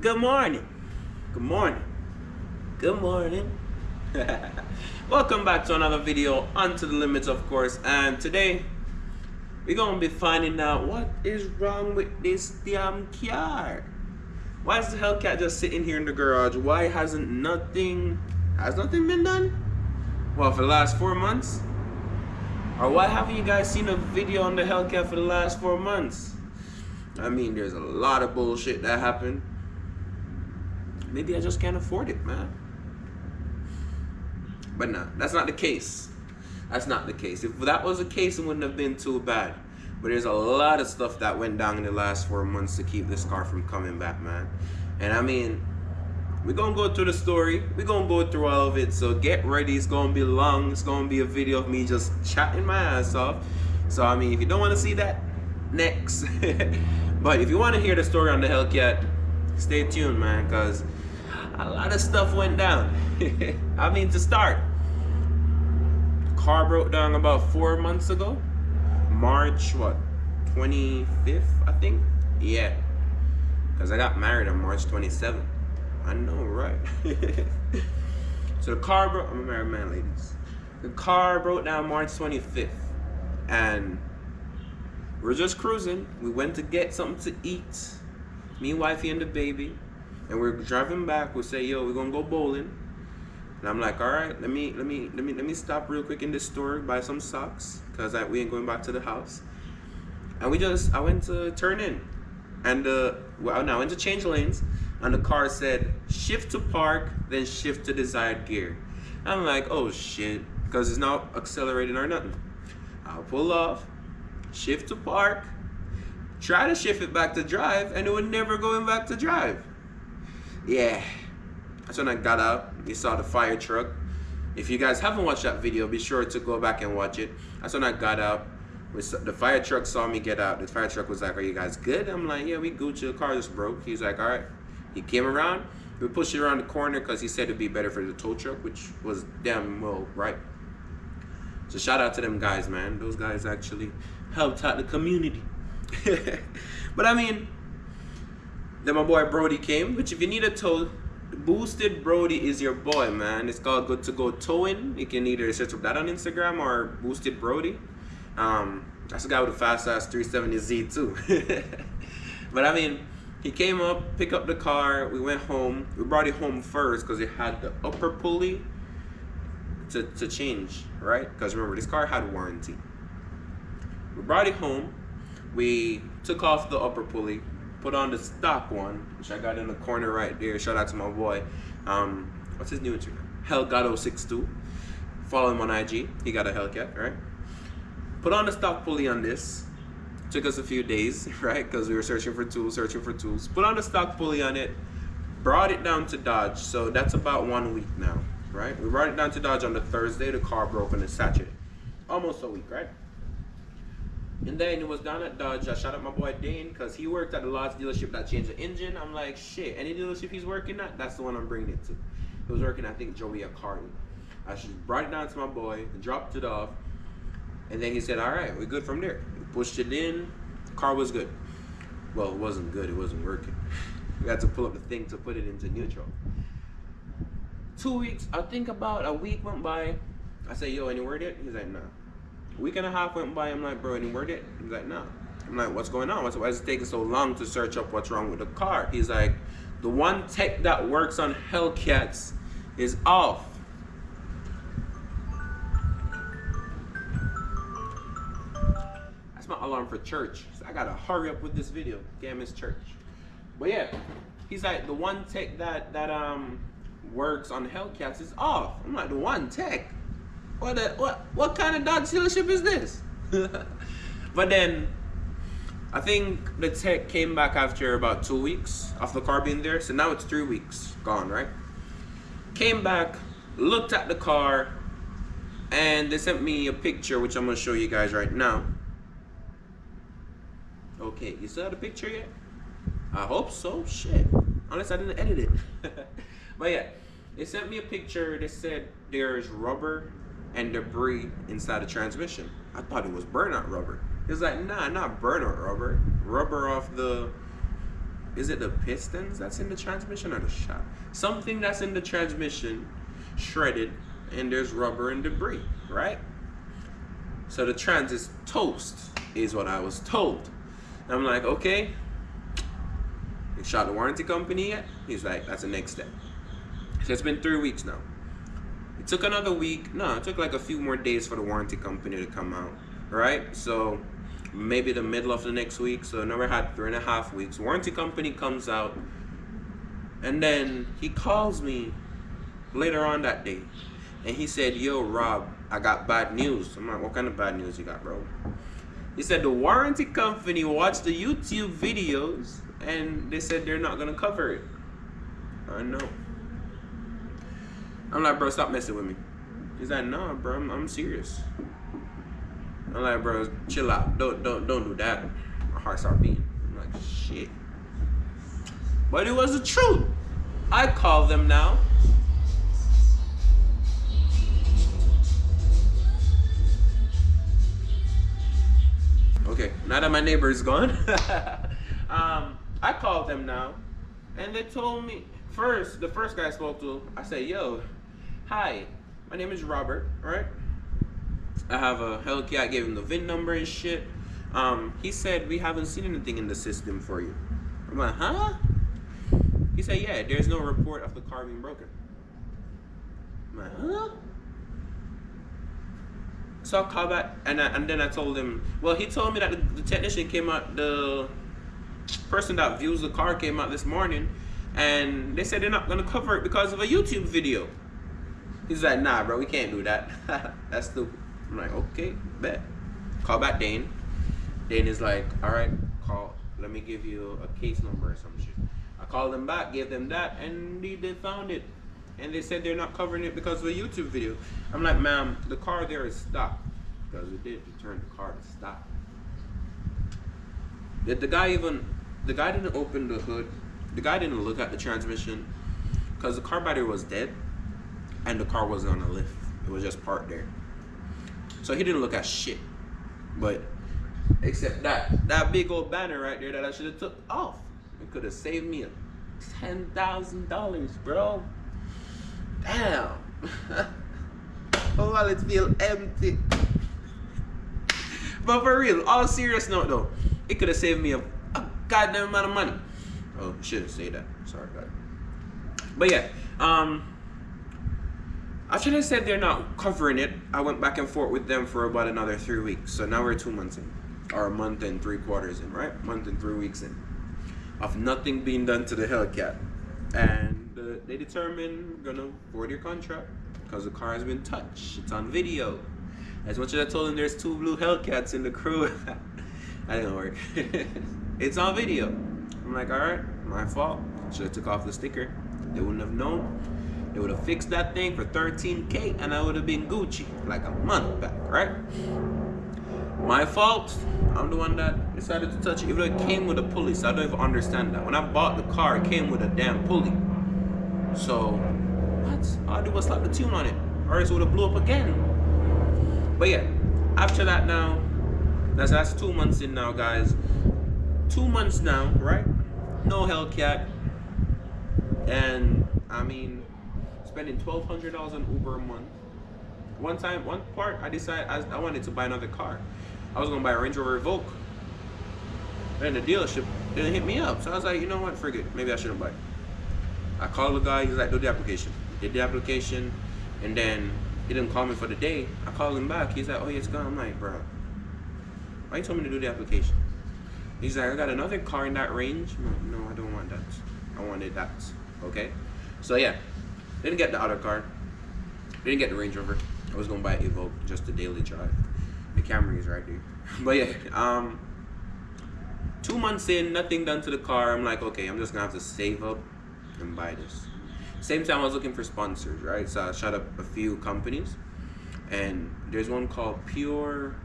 Good morning. Good morning. Good morning. Welcome back to another video, Onto the Limits, of course. And today we're gonna be finding out what is wrong with this damn car. Why is the Hellcat just sitting here in the garage? Why has nothing been done? Well, for the last 4 months? Or why haven't you guys seen a video on the Hellcat for the last 4 months? I mean, there's a lot of bullshit that happened. Maybe I just can't afford it, man. But no, that's not the case. That's not the case. If that was the case, it wouldn't have been too bad. But there's a lot of stuff that went down in the last 4 months to keep this car from coming back, man. And I mean, we're gonna go through the story. We're gonna go through all of it. So get ready. It's gonna be long. It's gonna be a video of me just chatting my ass off. So I mean, if you don't want to see that, next. But if you want to hear the story on the Hellcat, stay tuned, man, because a lot of stuff went down. I mean, to start, the car broke down about 4 months ago. March, what, 25th, I think? Yeah, because I got married on March 27th. I know, right? So the car broke, I'm a married man, ladies. The car broke down March 25th. And we're just cruising. We went to get something to eat. Me, wifey, and the baby. And we're driving back. We say, yo, we're gonna go bowling. And I'm like, all right, let me stop real quick in this store, buy some socks, cause we ain't going back to the house. And I went to turn in, and I went to change lanes, and the car said shift to park, then shift to desired gear. I'm like, oh shit, cause it's not accelerating or nothing. I'll pull off, shift to park, try to shift it back to drive, and it would never going back to drive. Yeah, that's when I got out. You saw the fire truck. If you guys haven't watched that video, be sure to go back and watch it. That's when I got out. The fire truck saw me get out. The fire truck was like, are you guys good? I'm like, yeah, we Gucci. The car just broke. He's like, all right. He came around. We pushed it around the corner because he said it'd be better for the tow truck, which was damn well right. So shout out to them guys, man. Those guys actually helped out the community. But I mean, then my boy Brody came, which if you need a tow, Boosted Brody is your boy, man. It's called Good to Go Towing. You can either search up that on Instagram or Boosted Brody. That's the guy with the fast ass 370Z too. But I mean, he came up, picked up the car, we went home. We brought it home first because it had the upper pulley to change, right? Because remember, this car had warranty. We brought it home, we took off the upper pulley, put on the stock one, which I got in the corner right there. Shout out to my boy. What's his new Instagram? Hellgat062. Follow him on IG. He got a Hellcat, right? Put on the stock pulley on this. Took us a few days, right? Because we were searching for tools. Put on the stock pulley on it. Brought it down to Dodge. So that's about 1 week now, right? We brought it down to Dodge on the Thursday. The car broke on the Saturday. Almost a week, right? And then it was down at Dodge. I shot at my boy Dane because he worked at the last dealership that changed the engine. I'm like, shit, any dealership he's working at, that's the one I'm bringing it to. He was working, I think, Joey Accardi. I just brought it down to my boy, dropped it off, and then he said, all right, we're good from there. We pushed it in, car was good. Well, it wasn't good, it wasn't working. We had to pull up the thing to put it into neutral. 2 weeks, I think about a week went by. I said, yo, any word yet? He's like, nah. A week and a half went by. I'm like, bro, any word yet? He's like, no. I'm like, what's going on? Why is it taking so long to search up what's wrong with the car? He's like, the one tech that works on Hellcats is off. That's my alarm for church. So I gotta hurry up with this video. Can't miss church. But yeah, he's like, the one tech that works on Hellcats is off. I'm like, the one tech? What kind of Dodge dealership is this? But then I think the tech came back after about 2 weeks of the car being there. So now it's 3 weeks gone, right? Came back, looked at the car, and they sent me a picture, which I'm gonna show you guys right now. Okay, you saw the picture yet? I hope so, shit. Unless I didn't edit it. But yeah, they sent me a picture. They said there's rubber and debris inside the transmission. I thought it was burnout rubber. It was like, nah, not burnout rubber. Rubber off the is it the pistons that's in the transmission or the shaft? Something that's in the transmission shredded, and there's rubber and debris, right? So the trans is toast, is what I was told. I'm like, okay. He shot the warranty company yet? He's like, that's the next step. So it's been 3 weeks now. It took another week. No, it took like a few more days for the warranty company to come out, right? So maybe the middle of the next week. So now we had 3.5 weeks. Warranty company comes out, and then he calls me later on that day, and he said, yo, Rob, I got bad news. I'm like, what kind of bad news you got, bro? He said the warranty company watched the YouTube videos, and they said they're not gonna cover it. I know. I'm like, bro, stop messing with me. He's like, no, bro, I'm serious. I'm like, bro, chill out. Don't do that. My heart started beating. I'm like, shit. But it was the truth. I call them now. Okay, now that my neighbor is gone, I called them now, and they told me the first guy I spoke to, I said, yo, hi, my name is Robert, right? I have a Hellcat. I gave him the VIN number and shit. He said, we haven't seen anything in the system for you. I'm like, huh? He said, yeah, there's no report of the car being broken. I'm like, huh? So I called back, and then I told him, well, he told me that the technician came out, the person that views the car came out this morning, and they said they're not gonna cover it because of a YouTube video. He's like, nah, bro, we can't do that. That's stupid. I'm like, okay, bet. Call back Dane. Dane is like, all right, let me give you a case number or some shit. I called them back, gave them that, and they found it. And they said they're not covering it because of a YouTube video. I'm like, ma'am, the car there is stopped. Because it did return the car to stop. Did the guy didn't open the hood. The guy didn't look at the transmission. Because the car battery was dead. And the car wasn't on a lift. It was just parked there. So he didn't look at shit. But, except that big old banner right there that I should have took off. It could have saved me $10,000, bro. Damn. My wallet feel empty. But for real, all serious note though, it could have saved me a goddamn amount of money. Oh, shouldn't say that. Sorry, God. But yeah, after they said they're not covering it, I went back and forth with them for about another 3 weeks. So now we're 2 months in, or a month and 3 quarters in, right? Month and 3 weeks in, of nothing being done to the Hellcat. And they determined we're gonna void your contract because the car has been touched. It's on video. As much as I told them there's 2 blue Hellcats in the crew, that didn't work. It's on video. I'm like, all right, my fault. Should have took off the sticker. They wouldn't have known. They would have fixed that thing for $13K, and I would have been Gucci like a month back, right? My fault. I'm the one that decided to touch it, even though it came with a pulley, so I don't even understand that. When I bought the car, it came with a damn pulley. So, what? All I did was slap the tune on it, or else it would have blew up again. But yeah, after that now, that's 2 months in now, guys. 2 months now, right? No Hellcat. And, I mean, spending $1,200 on Uber a month. One part, I decided I wanted to buy another car. I was gonna buy a Range Rover Evoque. Then the dealership didn't hit me up. So I was like, you know what, forget it. Maybe I shouldn't buy it. I called the guy, he's like, do the application. Did the application, and then he didn't call me for the day. I called him back, he's like, oh yeah, it's gone. I'm like, bro, why you told me to do the application? He's like, I got another car in that range. I'm like, no, I don't want that. I wanted that, okay? So yeah, didn't get the other car. Didn't get the Range Rover. I was gonna buy an Evoque, just a daily drive. The Camry is right there. But yeah, 2 months in, nothing done to the car. I'm like, okay, I'm just gonna have to save up and buy this. Same time I was looking for sponsors, right? So I shot up a few companies, and there's one called Pure,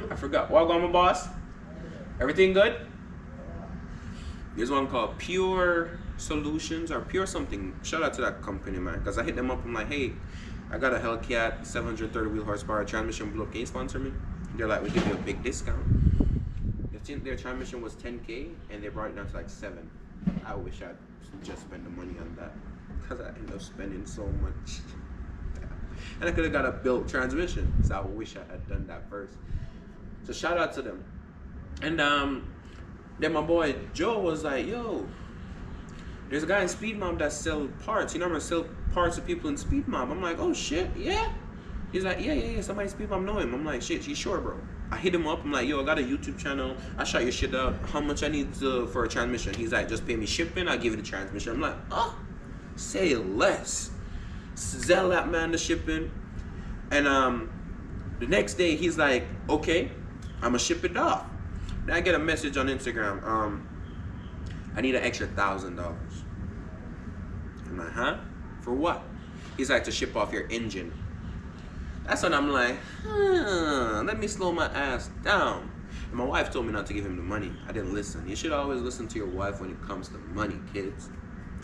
I forgot. Welcome, my boss. Everything good? There's one called Pure Solutions or Pure something. Shout out to that company, man, because I hit them up. I'm like, hey, I got a Hellcat 730 wheel horsepower transmission blew up. Can you sponsor me? They're like, we give you a big discount. think their transmission was 10K and they brought it down to like 7. I wish I'd just spent the money on that, because I ended up spending so much. And I could have got a built transmission, so I wish I had done that first. So shout out to them. And then my boy Joe was like, yo, there's a guy in Speed Mob that sell parts. You know, I'm gonna sell parts to people in Speed Mob. I'm like, oh shit, yeah. He's like, yeah, somebody in Speed Mob know him. I'm like, shit, you sure, bro? I hit him up. I'm like, yo, I got a YouTube channel. I shot your shit out. How much I need for a transmission? He's like, just pay me shipping. I'll give you the transmission. I'm like, oh, say less. Sell that man the shipping. And the next day, he's like, okay, I'm gonna ship it off. Then I get a message on Instagram. I need an extra $1,000. I'm like, huh? For what? He's like, to ship off your engine. That's when I'm like, let me slow my ass down. And my wife told me not to give him the money. I didn't listen. You should always listen to your wife when it comes to money, kids.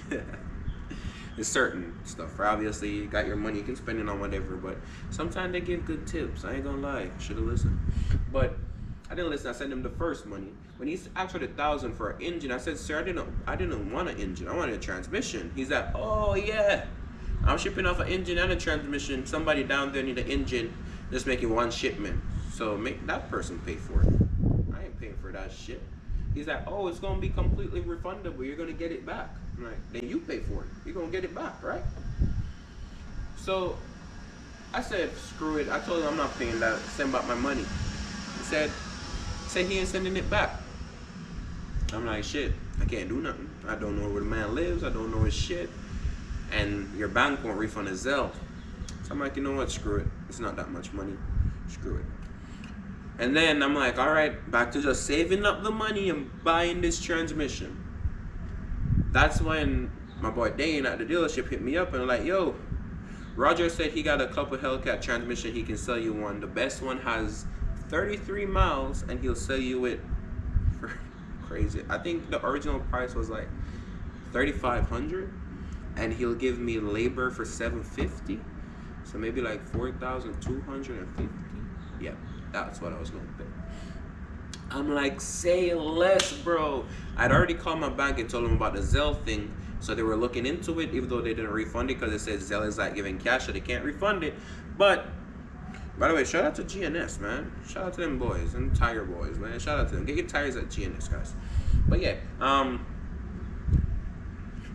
There's certain stuff. Obviously, you got your money, you can spend it on whatever, but sometimes they give good tips. I ain't gonna lie. I should have listened. But I didn't listen. I sent him the first money. When he asked for the $1,000 for an engine, I said, sir, I didn't want an engine. I wanted a transmission. He's like, oh yeah, I'm shipping off an engine and a transmission. Somebody down there need an engine, just making one shipment. So make that person pay for it. I ain't paying for that shit. He's like, oh, it's gonna be completely refundable. You're gonna get it back. I'm like, then you pay for it. You're gonna get it back, right? So I said, screw it. I told him I'm not paying that. Send back my money. He said he ain't sending it back. I'm like, shit, I can't do nothing. I don't know where the man lives. I don't know his shit. And your bank won't refund his Zelle. So I'm like, you know what, screw it. It's not that much money. Screw it. And then I'm like, all right, back to just saving up the money and buying this transmission. That's when my boy Dane at the dealership hit me up and like, yo, Roger said he got a couple Hellcat transmission. He can sell you one. The best one has 33 miles and he'll sell you it for crazy. I think the original price was like $3,500 and he'll give me labor for $750. So maybe like $4,250. Yeah, that's what I was gonna pay. I'm like, say less, bro. I'd already called my bank and told them about the Zelle thing. So they were looking into it, even though they didn't refund it because it says Zelle is like giving cash, so they can't refund it. But by the way, shout out to GNS, man. Shout out to them boys and tire boys, man. Shout out to them. Get your tires at GNS, guys. But yeah,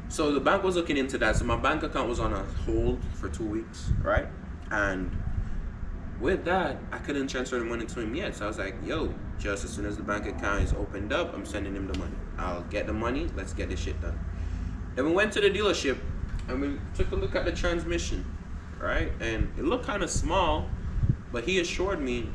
so the bank was looking into that. So my bank account was on a hold for 2 weeks, right? And with that, I couldn't transfer the money to him yet. So I was like, yo, just as soon as the bank account is opened up, I'm sending him the money. I'll get the money. Let's get this shit done. Then we went to the dealership and we took a look at the transmission, right? And it looked kind of small, but he assured me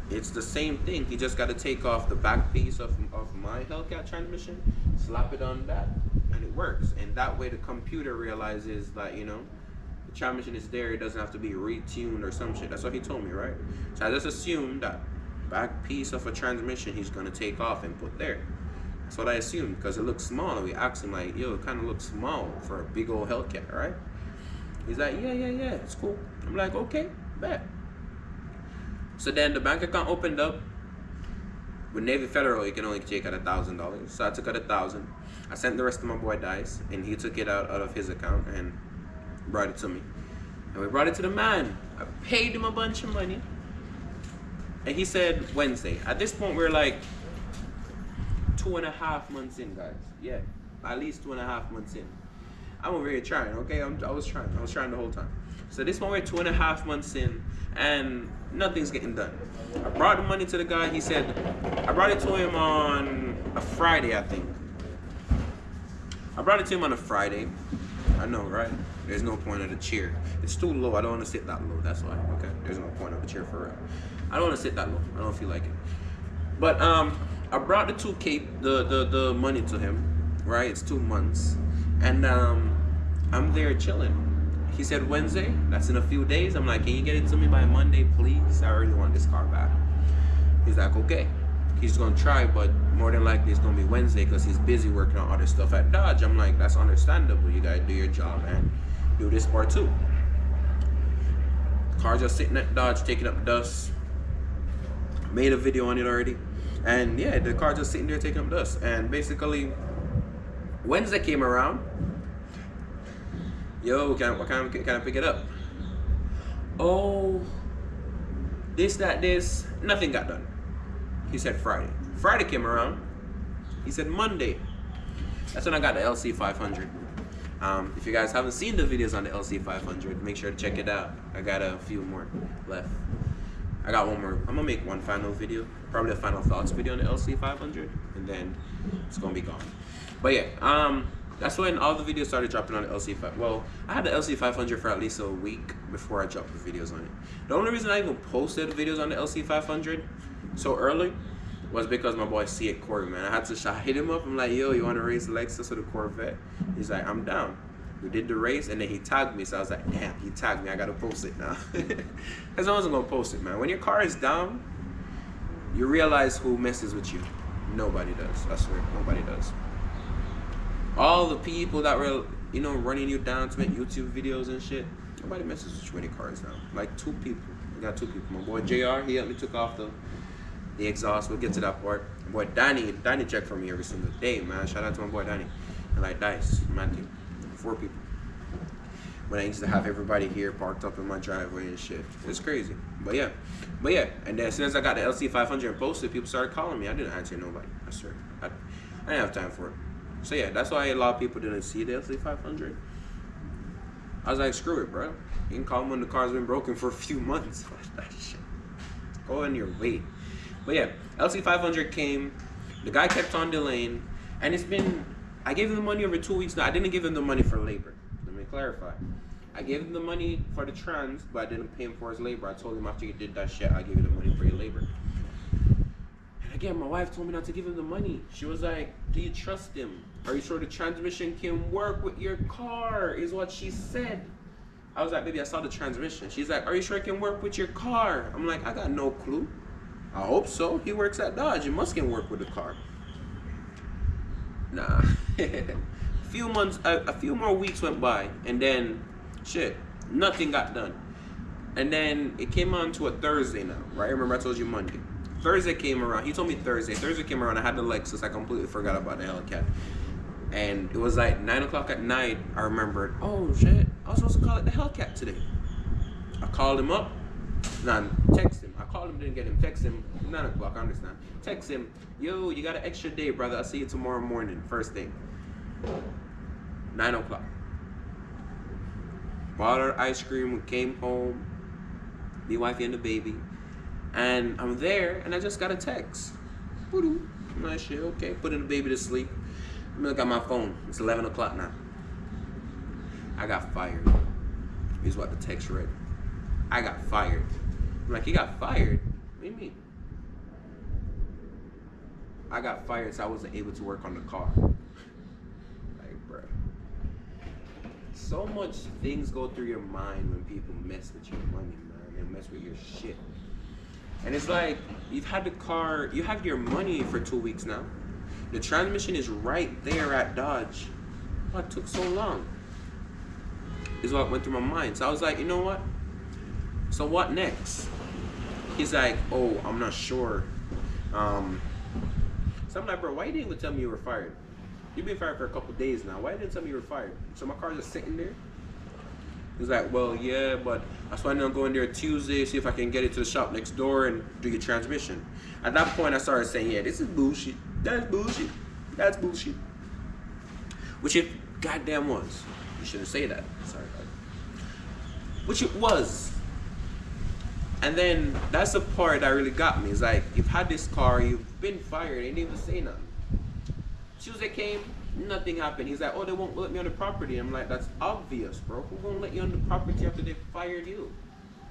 it's the same thing. He just got to take off the back piece of my Hellcat transmission, slap it on that, and it works. And that way the computer realizes that, you know, the transmission is there. It doesn't have to be retuned or some shit. That's what he told me, right? So I just assumed that back piece of a transmission he's going to take off and put there. That's what I assumed because it looks small. And we asked him like, yo, it kind of looks small for a big old Hellcat, right? He's like, yeah, it's cool. I'm like, okay, bet. So then the bank account opened up. With Navy Federal, you can only take out $1,000. So I took out $1,000. I sent the rest to my boy Dice, and he took it out of his account and brought it to me. And we brought it to the man. I paid him a bunch of money. And he said Wednesday. At this point, we're like 2.5 months in, guys. Yeah, at least 2.5 months in. I'm over here trying, okay? I was trying the whole time. So this one we're 2.5 months in, and nothing's getting done. I brought the money to the guy. He said, I brought it to him on a Friday, I think. I brought it to him on a Friday. I know, right? There's no point of the chair. It's too low. I don't want to sit that low. That's why. Okay. There's no point of the chair for real. I don't want to sit that low. I don't feel like it. But I brought the 2K, the money to him. Right? It's 2 months, and I'm there chilling. He said Wednesday. That's in a few days. I'm like, can you get it to me by Monday, please? I really want this car back. He's like, okay. He's gonna try, but more than likely it's gonna be Wednesday because he's busy working on other stuff at Dodge. I'm like, that's understandable. You gotta do your job and do this part too. Car just sitting at Dodge, taking up dust. Made a video on it already. And yeah, the car just sitting there taking up dust. And basically, Wednesday came around. Yo, can I pick it up? Oh, this, nothing got done. He said Friday. Friday came around. He said Monday. That's when I got the LC500. If you guys haven't seen the videos on the LC500, make sure to check it out. I got a few more left. I got one more. I'm gonna make one final video, probably a final thoughts video on the LC500, and then it's gonna be gone. But yeah, that's when all the videos started dropping on the LC5. Well, I had the LC500 for at least a week before I dropped the videos on it. The only reason I even posted videos on the LC500 so early was because my boy C at Corey, man. I hit him up. I'm like, yo, you want to race Lexus or the Corvette? He's like, I'm down. We did the race, and then he tagged me. So I was like, damn, he tagged me. I gotta post it now. Because I wasn't gonna post it, man. When your car is down, you realize who messes with you. Nobody does. I swear, nobody does. All the people that were, you know, running you down to make YouTube videos and shit, nobody messes with you when your car is down. Like 2 people. I got 2 people. My boy JR, he helped me took off the exhaust. We'll get to that part. My boy Danny checked for me every single day, man. Shout out to my boy Danny. And like Dice, Matthew. 4 people. When I used to have everybody here parked up in my driveway and shit. It's crazy. But yeah. And then as soon as I got the LC500 posted, people started calling me. I didn't answer nobody. I swear. I didn't have time for it. So yeah, that's why a lot of people didn't see the LC500. I was like, screw it, bro. You can call them when the car's been broken for a few months. That shit. Go in your way. But yeah, LC500 came. The guy kept on delaying. And it's been... I gave him the money over 2 weeks now. I didn't give him the money for labor. Let me clarify. I gave him the money for the trans, but I didn't pay him for his labor. I told him after you did that shit, I'll give you the money for your labor. And again, my wife told me not to give him the money. She was like, do you trust him? Are you sure the transmission can work with your car? Is what she said. I was like, baby, I saw the transmission. She's like, are you sure it can work with your car? I'm like, I got no clue. I hope so. He works at Dodge. It must can work with the car. Nah. A few more weeks went by, and then shit, nothing got done. And then it came on to a Thursday now, right? Remember I told you Monday. Thursday came around. He told me Thursday. Thursday came around. I had the Lexus. I completely forgot about the Hellcat. And it was like 9 o'clock at night. I remembered, oh shit, I was supposed to call it the Hellcat today. I called him up. Text him. I called him, didn't get him. Text him, 9 o'clock, I understand. Text him, yo, you got an extra day, brother. I'll see you tomorrow morning, first thing. 9 o'clock. Bought our ice cream, we came home, me, wifey, and the baby. And I'm there, and I just got a text. Nice shit, okay. Putting the baby to sleep. Let me look at my phone. It's 11 o'clock now. I got fired. Here's what the text read. I got fired. I'm like, you got fired? What do you mean? I got fired, so I wasn't able to work on the car. Like, bro. So much things go through your mind when people mess with your money, man. They mess with your shit. And it's like, you've had the car, you have your money for 2 weeks now. The transmission is right there at Dodge. What took so long? Is what went through my mind. So I was like, you know what? So what next? He's like, oh, I'm not sure. So I'm like, bro, why you didn't even tell me you were fired? You've been fired for a couple days now. Why didn't you tell me you were fired? So my car's just sitting there. He's like, well, yeah, but that's why I'm going there Tuesday, see if I can get it to the shop next door and do your transmission. At that point, I started saying, yeah, this is bullshit. That's bullshit. That's bullshit. Which it goddamn was. You shouldn't say that. Sorry about it. Which it was. And then that's the part that really got me. It's like, you've had this car, you've been fired, they didn't even say nothing. Tuesday came, nothing happened. He's like, oh, they won't let me on the property. I'm like, that's obvious, bro. Who won't let you on the property after they fired you?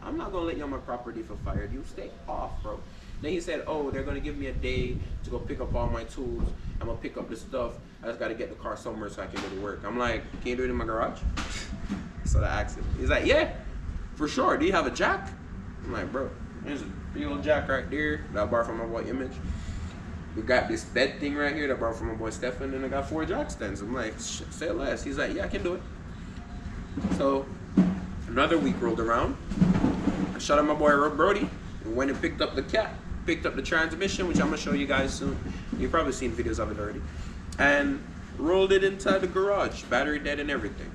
I'm not gonna let you on my property if I fired you. Stay off, bro. Then he said, oh, they're gonna give me a day to go pick up all my tools. I'm gonna pick up the stuff. I just gotta get the car somewhere so I can go to work. I'm like, can you do it in my garage? So I asked him. He's like, yeah, for sure. Do you have a jack? I'm like, bro, there's a big old jack right there that I borrowed from my boy Image. We got this bed thing right here that I borrowed from my boy Stefan, and I got 4 jack stands. I'm like, say less. He's like, yeah, I can do it. So another week rolled around. I shot at my boy Brody and went and picked up the cat. picked up the transmission, which I'm gonna show you guys soon. You've probably seen videos of it already, and rolled it inside the garage, battery dead and everything.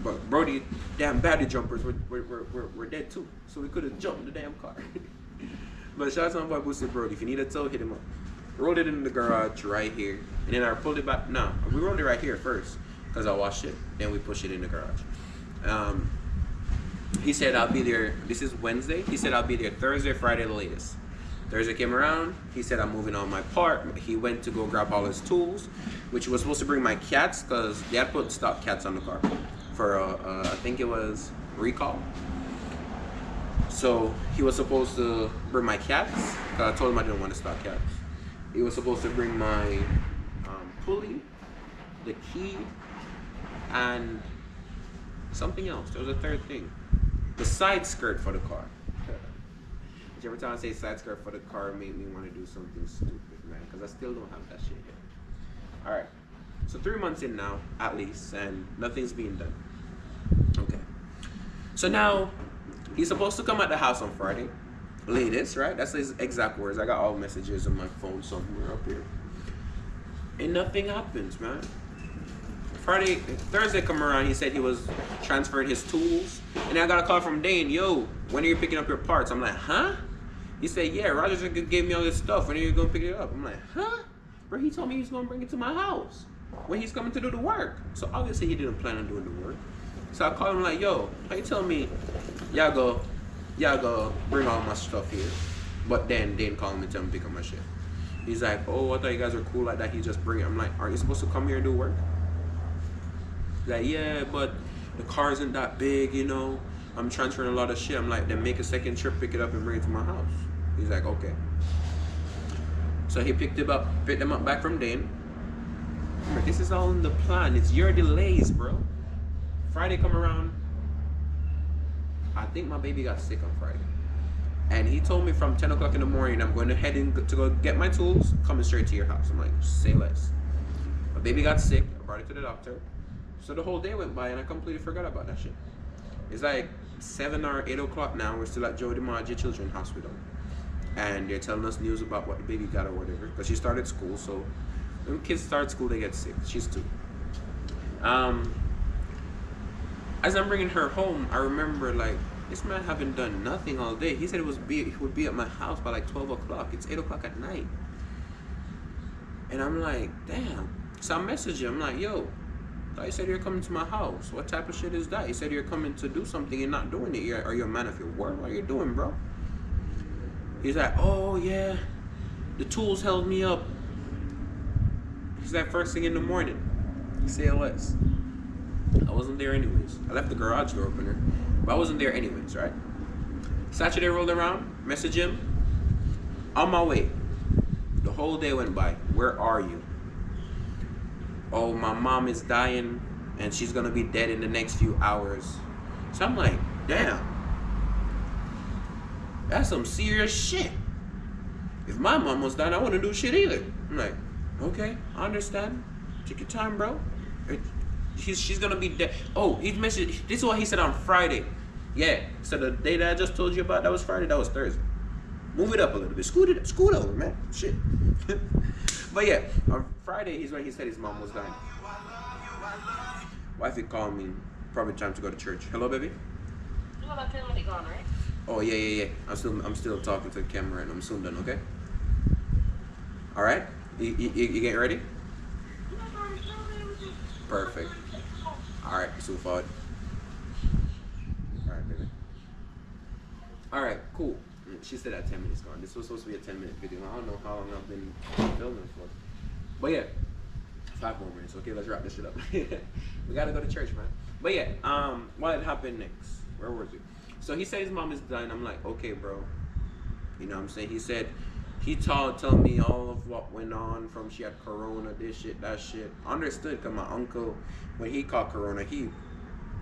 But Brody, damn battery jumpers were dead too, so we could have jumped the damn car. But shout out to my boy Boosted Brody. If you need a tow, hit him up. Rolled it in the garage right here, and then I pulled it back. No, we rolled it right here first because I washed it. Then we pushed it in the garage. He said I'll be there. This is Wednesday. He said I'll be there Thursday, Friday, the latest. Thursday came around. He said I'm moving on my part. He went to go grab all his tools, which he was supposed to bring my cats because they had put stock cats on the car for I think it was recall. So he was supposed to bring my cats. Cause I told him I didn't want to stock cats. He was supposed to bring my pulley, the key, and something else. There was a third thing. The side skirt for the car. Which every time I say side skirt for the car, made me want to do something stupid, man. Because I still don't have that shit yet. Alright. So 3 months in now, at least, and nothing's being done. Okay. So now, he's supposed to come at the house on Friday. Latest, right? That's his exact words. I got all messages on my phone somewhere up here. And nothing happens, man. Thursday come around, he said he was transferring his tools. And then I got a call from Dane, yo, when are you picking up your parts? I'm like, huh? He said, yeah, Roger just gave me all this stuff. When are you going to pick it up? I'm like, huh? Bro, he told me he's going to bring it to my house when he's coming to do the work. So obviously he didn't plan on doing the work. So I called him like, yo, how you tell me y'all go bring all my stuff here? But then Dane called me and tell me to pick up my shit. He's like, oh, I thought you guys were cool like that. He just bring it. I'm like, aren't you supposed to come here and do work? He's like, yeah, but the car isn't that big, you know. I'm transferring a lot of shit. I'm like, then make a second trip, pick it up, and bring it to my house. He's like, okay. So he picked them up back from Dane. This is all in the plan. It's your delays, bro. Friday come around. I think my baby got sick on Friday. And he told me from 10 o'clock in the morning, I'm going to head in to go get my tools, coming straight to your house. I'm like, say less. My baby got sick. I brought it to the doctor. So the whole day went by and I completely forgot about that shit. It's like 7 or 8 o'clock now. We're still at Joe DiMaggio Children's Hospital. And they're telling us news about what the baby got or whatever. Because she started school, so when kids start school, they get sick. She's 2. As I'm bringing her home, I remember like, this man haven't done nothing all day. He said he would be at my house by like 12 o'clock. It's 8 o'clock at night. And I'm like, damn. So I messaged him. I'm like, yo, I thought you said you're coming to my house. What type of shit is that? You said you're coming to do something and not doing it. Are you a man of your word? What are you doing, bro? He's like, oh yeah, the tools held me up. He's like, first thing in the morning. CLS. I wasn't there anyways. I left the garage door opener, but I wasn't there anyways, right? Saturday rolled around, message him. On my way. The whole day went by. Where are you? Oh, my mom is dying and she's gonna be dead in the next few hours. So I'm like, damn. That's some serious shit. If my mom was dying, I wouldn't do shit either. I'm like, okay, I understand. Take your time, bro. She's gonna be dead. Oh, he messaged. This is what he said on Friday. Yeah. So the day that I just told you about, that was Friday. That was Thursday. Move it up a little bit. Scoot over, man. Shit. But yeah, on Friday he's when he said his mom was dying. Wifey called me. Probably time to go to church. Hello, baby. You about 10 minutes gone, right? Oh yeah. I'm still talking to the camera and I'm soon done. Okay. All right. You getting ready? Perfect. All right, so forward. All right, baby. All right, cool. She said that 10 minutes gone. This was supposed to be a 10-minute video. I don't know how long I've been filming for. But yeah, 5 more minutes. Okay, let's wrap this shit up. We gotta go to church, man. But yeah, what had happened next? Where was it? So he said his mom is dying. I'm like, okay, bro. You know what I'm saying? He said, he told me all of what went on from she had corona, this shit, that shit. Understood, because my uncle, when he caught corona, he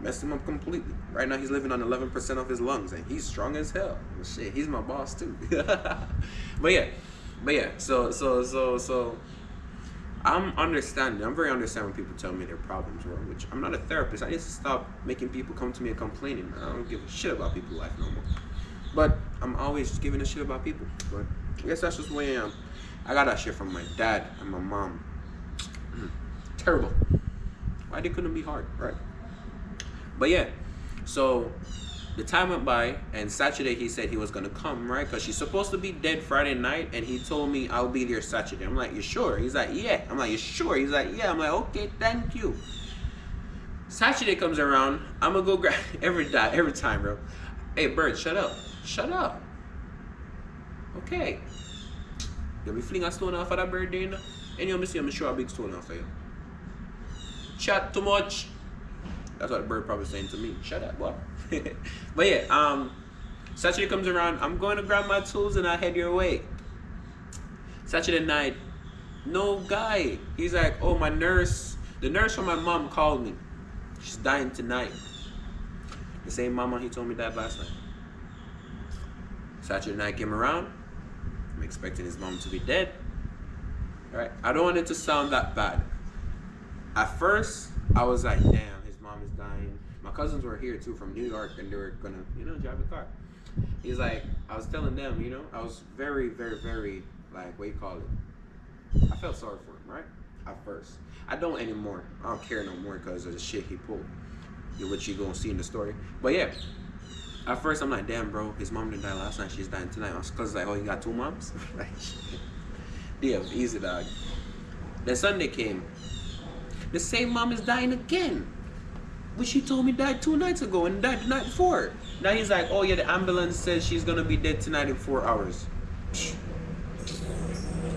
messed him up completely. Right now he's living on 11% of his lungs and he's strong as hell. Well, shit, he's my boss too. But yeah, so I'm understanding. I'm very understanding when people tell me their problems, bro, which I'm not a therapist. I need to stop making people come to me and complaining. I don't give a shit about people's life no more. But I'm always giving a shit about people. But I guess that's just the way I am. I got that shit from my dad and my mom. Terrible. Why they couldn't be hard, right? But yeah, so the time went by, and Saturday he said he was gonna come, right? Because she's supposed to be dead Friday night, and he told me I'll be there Saturday. I'm like, you sure? He's like, yeah. I'm like, you sure? He's like, yeah. I'm like, okay, thank you. Saturday comes around, I'm gonna go grab every time, bro. Hey, Bird, shut up. Shut up. Okay. You be fling a stone off of that bird, you know? And you see I'm sure a big stone off of you. Chat too much. That's what the bird probably saying to me. Shut up, boy. But yeah, Saturday comes around, I'm going to grab my tools and I head your way. Saturday night, no guy. He's like, oh, my nurse, the nurse from my mom called me. She's dying tonight. The same mama he told me died last night. Saturday night came around. I'm expecting his mom to be dead. Alright, I don't want it to sound that bad. At first, I was like, damn, his mom is dying. My cousins were here too from New York, and they were gonna, drive a car. He's like, I was telling them, I was very, very, very, like, what you call it? I felt sorry for him, right? At first. I don't anymore. I don't care no more because of the shit he pulled. Which you gonna see in the story. But yeah, at first I'm like, damn, bro, his mom didn't die last night, she's dying tonight. Because like, oh, you got two moms? Like, damn, easy, dog. Then Sunday came. The same mom is dying again. But she told me died 2 nights ago and died the night before. Now he's like, oh yeah, the ambulance says she's gonna be dead tonight in 4 hours.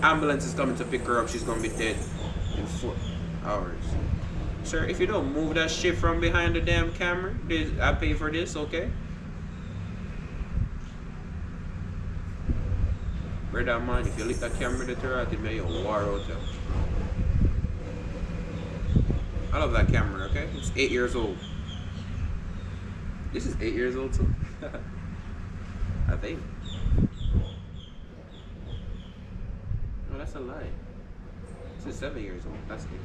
Ambulance is coming to pick her up, she's gonna be dead in 4 hours. Sir, if you don't move that shit from behind the damn camera, I pay for this, okay? Bear that mind, if you lift that camera to turn out, it may be a war out there. I love that camera, okay? It's 8 years old. This is 8 years old too. I think. No, that's a lie. This is 7 years old. That's it. Okay.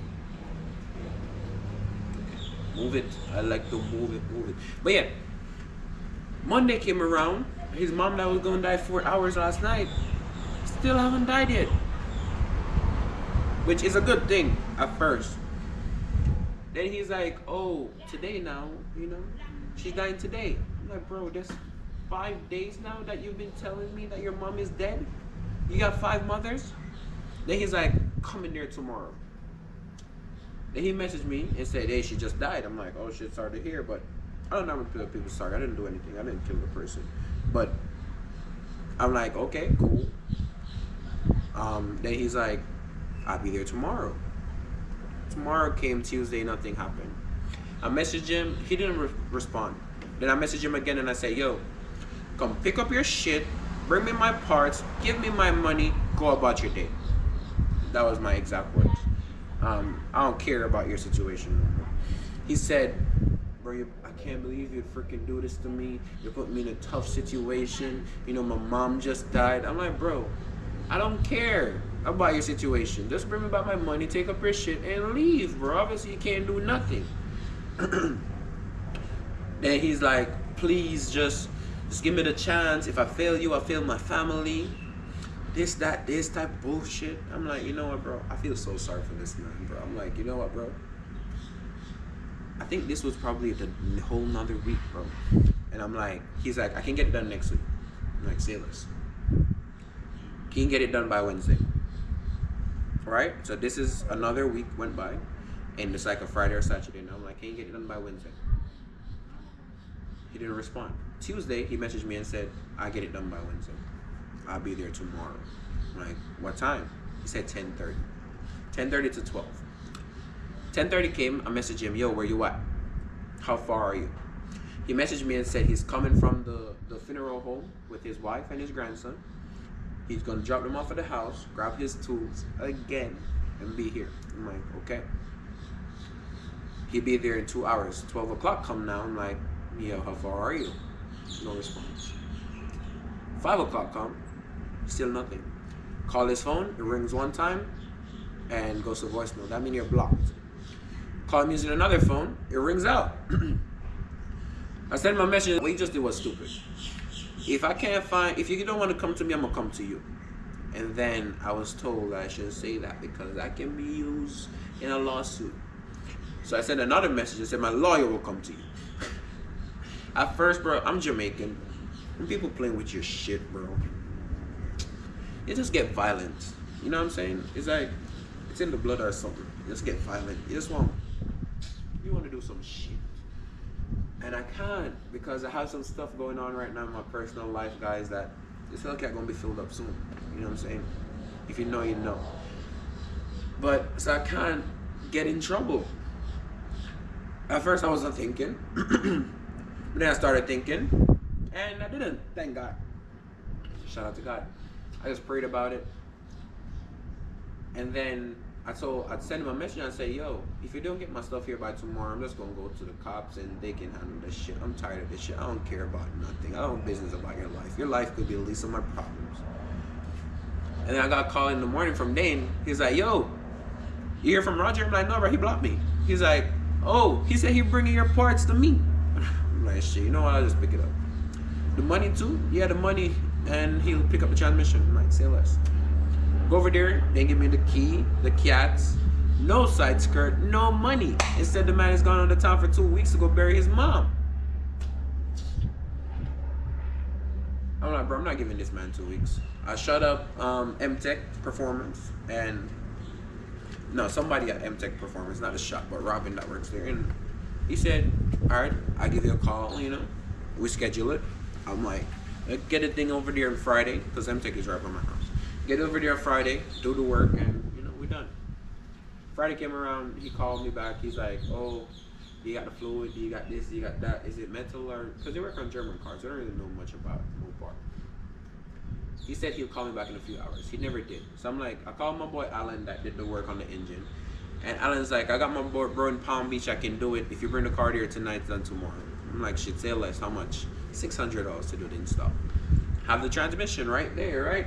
Move it. I like to move it. But yeah, Monday came around. His mom that was gonna die 4 hours last night still haven't died yet, which is a good thing at first. Then he's like, oh, today now, she's dying today. I'm like, bro, that's 5 days now that you've been telling me that your mom is dead? You got 5 mothers? Then he's like, come in there tomorrow. Then he messaged me and said, hey, she just died. I'm like, oh shit, sorry to hear, but I don't know when people sorry. I didn't do anything. I didn't kill the person. But I'm like, okay, cool. Then he's like, I'll be there tomorrow. Tomorrow came, Tuesday, nothing happened. I messaged him, he didn't respond. Then I messaged him again and I said, yo, come pick up your shit, bring me my parts, give me my money, go about your day. That was my exact words. I don't care about your situation no more. He said, bro, I can't believe you'd freaking do this to me. You put me in a tough situation. My mom just died. I'm like, bro, I don't care about your situation. Just bring me back my money, take up your shit, and leave, bro. Obviously, you can't do nothing. Then he's like, please, just give me the chance. If I fail you, I fail my family. This type of bullshit. I'm like, you know what, bro? I feel so sorry for this man, bro. I'm like, you know what, bro? I think this was probably the whole nother week, bro. And I'm like, he's like, I can get it done next week. I'm like, say less. Can you get it done by Wednesday? Alright, so this is another week went by, and it's like a Friday or Saturday now. I'm like, can you get it done by Wednesday? He didn't respond. Tuesday, he messaged me and said, I'll get it done by Wednesday. I'll be there tomorrow. I'm like, what time? He said 10:30. 10:30 to 12. 10:30 came, I messaged him, yo, where you at? How far are you? He messaged me and said he's coming from the funeral home with his wife and his grandson. He's gonna drop them off at the house, grab his tools again, and be here. I'm like, okay. He'll be there in 2 hours. 12 o'clock come now. I'm like, yo, how far are you? No response. 5 o'clock come, still nothing. Call his phone, it rings one time, and goes to voicemail. That means you're blocked. Call him using another phone, it rings out. I sent my message, what you just did was stupid. If you don't want to come to me, I'm gonna come to you. And then I was told I shouldn't say that because that can be used in a lawsuit. So I sent another message and said my lawyer will come to you. At first, bro, I'm Jamaican. When people playing with your shit, bro, you just get violent. You know what I'm saying? It's like it's in the blood or something. You just get violent. You want to do some shit. And I can't because I have some stuff going on right now in my personal life, guys, that this Hellcat gonna be filled up soon. You know what I'm saying? If you know, you know. But so I can't get in trouble. At first I wasn't thinking. But then I started thinking. And I didn't. Thank God. Shout out to God. I just prayed about it. And then I'd send him a message and I'd say, yo, if you don't get my stuff here by tomorrow, I'm just gonna go to the cops and they can handle this shit. I'm tired of this shit. I don't care about nothing. I don't have business about your life. Your life could be the least of my problems. And then I got a call in the morning from Dane. He's like, yo, you hear from Roger? I'm like, no, bro, he blocked me. He's like, oh, he said he's bringing your parts to me. I'm like, shit, you know what? I'll just pick it up. The money too? Yeah, the money, and he'll pick up the transmission. I'm like, say less. Go over there, they give me the key, the cats, no side skirt, no money. Instead, the man has gone on the town for 2 weeks to go bury his mom. I'm like, bro, I'm not giving this man 2 weeks. I shut up M-Tech Performance, and no, somebody at M-Tech Performance, not a shop, but Robin that works there. And he said, all right, I'll give you a call, you know, we schedule it. I'm like, get a thing over there on Friday, because M-Tech is right by my house. Get over there on Friday, do the work, and you know, we're done. Friday came around, he called me back. He's like, oh, you got the fluid, you got this, you got that. Is it metal or, because they work on German cars, they don't really know much about Mopar. He said he'll call me back in a few hours. He never did. So I'm like, I called my boy Alan that did the work on the engine. And Alan's like, I got my boy bro in Palm Beach, I can do it. If you bring the car here tonight, it's done tomorrow. I'm like, shit, say less, how much? $600 to do the install. Have the transmission right there, right?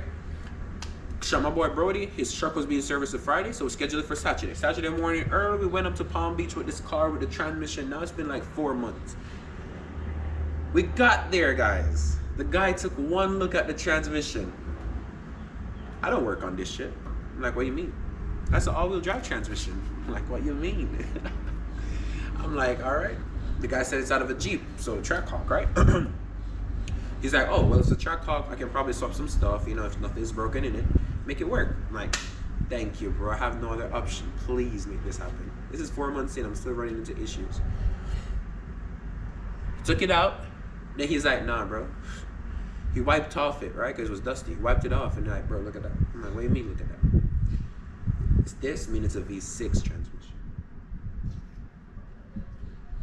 Shot my boy Brody, his truck was being serviced on Friday, so we scheduled it for Saturday. Saturday morning early, we went up to Palm Beach with this car with the transmission. Now it's been like 4 months. We got there, guys. The guy took one look at the transmission. I don't work on this shit. I'm like, what do you mean? That's an all-wheel drive transmission. I'm like, what you mean? I'm like, all right. The guy said it's out of a Jeep, so Trackhawk, right? He's like, oh, well, it's a Trackhawk. I can probably swap some stuff, you know, if nothing's broken in it. Make it work. I'm like, thank you, bro. I have no other option. Please make this happen. This is 4 months in. I'm still running into issues. Took it out. Then he's like, nah, bro. He wiped off it, right? Because it was dusty. He wiped it off. And like, bro, look at that. I'm like, what do you mean, look at that? It's this, mean it's a V6 transmission.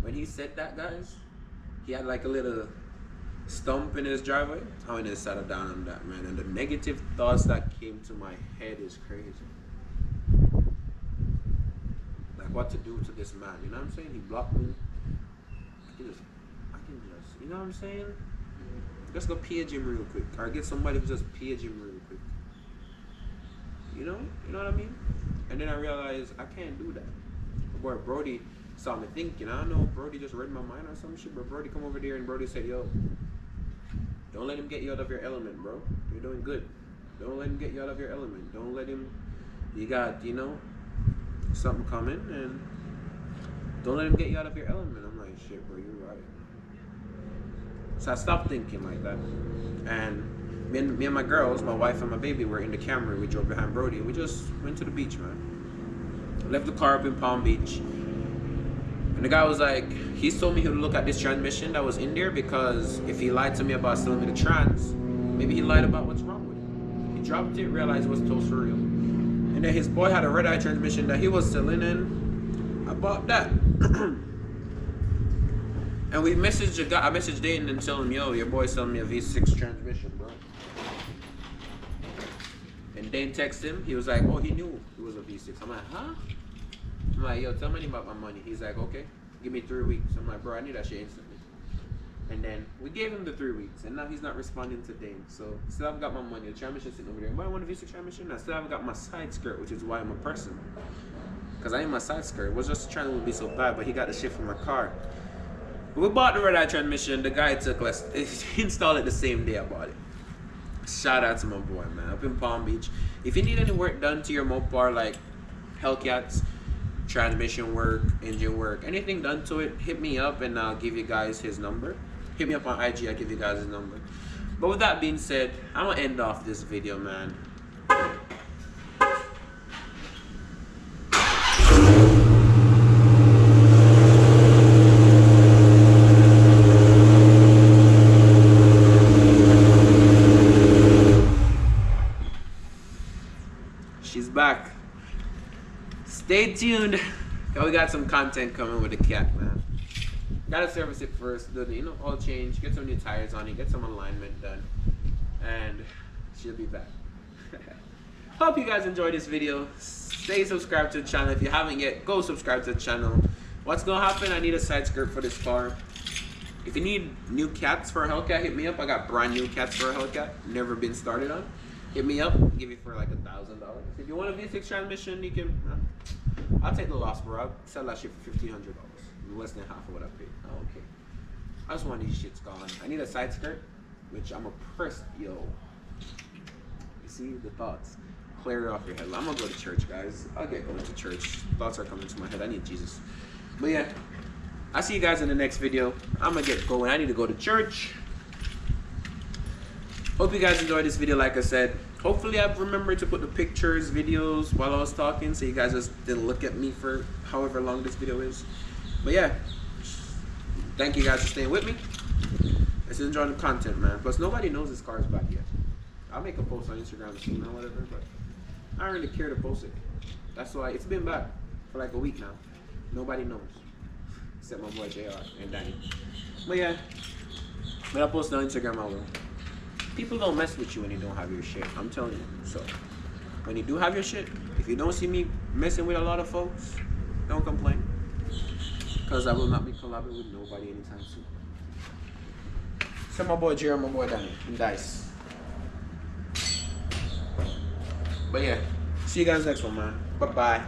When he said that, guys, he had like a little stump in his driveway. I went and sat down on that, man. And the negative thoughts that came to my head is crazy. Like what to do to this man, you know what I'm saying? He blocked me. I can just, you know what I'm saying? Let's go page him real quick. Or get somebody to just page him real quick. You know what I mean? And then I realized I can't do that. My boy Brody saw me thinking. I don't know if Brody just read my mind or some shit, but Brody come over there and Brody said, yo, don't let him get you out of your element, bro. You're doing good. Don't let him get you out of your element. Don't let him, you got, you know, something coming, and don't let him get you out of your element. I'm like, shit, bro, you're right. So I stopped thinking like that. And me and my girls, my wife and my baby, were in the Camry. We drove behind Brody and we just went to the beach, man. Left the car up in Palm Beach. And the guy was like, he told me he would look at this transmission that was in there, because if he lied to me about selling me the trans, maybe he lied about what's wrong with it. He dropped it, realized it was toast for real. And then his boy had a red-eye transmission that he was selling, and I bought that. And we messaged a guy, I messaged Dayton and told him, yo, your boy's selling me a V6 transmission, bro. And Dayton texted him, he was like, oh, he knew it was a V6. I'm like, huh? I'm like, yo, tell me about my money. He's like, okay, give me 3 weeks. I'm like, bro, I need that shit instantly. And then we gave him the 3 weeks, and now he's not responding to Dane. So still haven't got my money. The transmission's sitting over there. But I want a V6 transmission. I still haven't got my side skirt, which is why I'm a person. Because I need my side skirt. It was just trying to be so bad, but he got the shit from my car. We bought the red-eye transmission. The guy took less. He installed it the same day I bought it. Shout out to my boy, man, up in Palm Beach. If you need any work done to your Mopar, like Hellcats, transmission work, engine work, anything done to it, hit me up and I'll give you guys his number. Hit me up on IG, I'll give you guys his number. But with that being said, I'm gonna end off this video, man. She's back. Stay tuned. We got some content coming with the cat, man. Gotta service it first, do the oil change, get some new tires on it, get some alignment done, and she'll be back. Hope you guys enjoyed this video. Stay subscribed to the channel. If you haven't yet, go subscribe to the channel. What's gonna happen? I need a side skirt for this car. If you need new cats for a Hellcat, hit me up. I got brand new cats for a Hellcat, never been started on. Hit me up, give you for like $1,000. If you want a V6 transmission, you can. I'll take the loss, bro. I'll sell that shit for $1,500. Less than half of what I paid. Oh, okay. I just want these shits gone. I need a side skirt, which I'm a press. Yo, you see the thoughts? Clear it off your head. I'm gonna go to church, guys. I'll get going to church. Thoughts are coming to my head. I need Jesus. But yeah, I'll see you guys in the next video. I'm gonna get going. I need to go to church. Hope you guys enjoyed this video. Like I said, hopefully I've remembered to put the pictures, videos while I was talking, so you guys just didn't look at me for however long this video is. But yeah, thank you guys for staying with me. Let's enjoy the content, man. Plus, nobody knows this car is back yet. I'll make a post on Instagram soon or whatever, but I don't really care to post it. That's why it's been back for like a week now. Nobody knows, except my boy JR and Danny. But yeah, when I post on Instagram, I will. People don't mess with you when you don't have your shit. I'm telling you. So, when you do have your shit, if you don't see me messing with a lot of folks, don't complain. Because I will not be collabing with nobody anytime soon. So my boy Jerry, my boy Danny, and Dice. But yeah, see you guys next one, man. Bye-bye.